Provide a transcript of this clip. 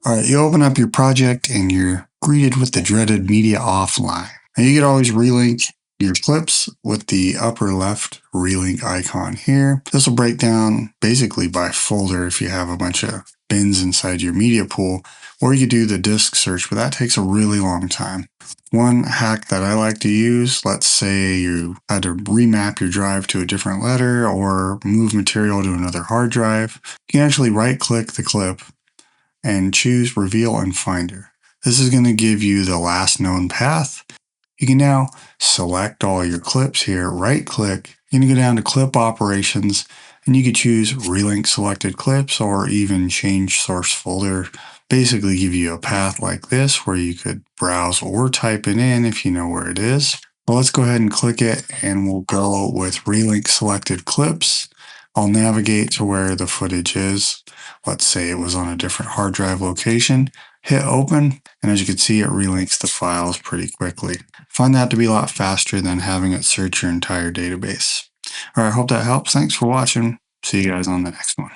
All right, you open up your project and you're greeted with the dreaded media offline. Now you could always relink your clips with the upper left relink icon here. This will break down basically by folder if you have a bunch of bins inside your media pool, or you could do the disk search, but that takes a really long time. One hack that I like to use, let's say you had to remap your drive to a different letter or move material to another hard drive, you can actually right click the clip and choose Reveal in Finder. This is going to give you the last known path. You can now select all your clips here, right click, you're going to go down to Clip Operations, and you could choose Relink Selected Clips or even change source folder. Basically give you a path like this where you could browse or type it in if you know where it is. Well, let's go ahead and click it and we'll go with Relink Selected Clips. I'll navigate to where the footage is. Let's say it was on a different hard drive location. Hit open, and as you can see, it relinks the files pretty quickly. Find that to be a lot faster than having it search your entire database. All right, I hope that helps. Thanks for watching. See you guys on the next one.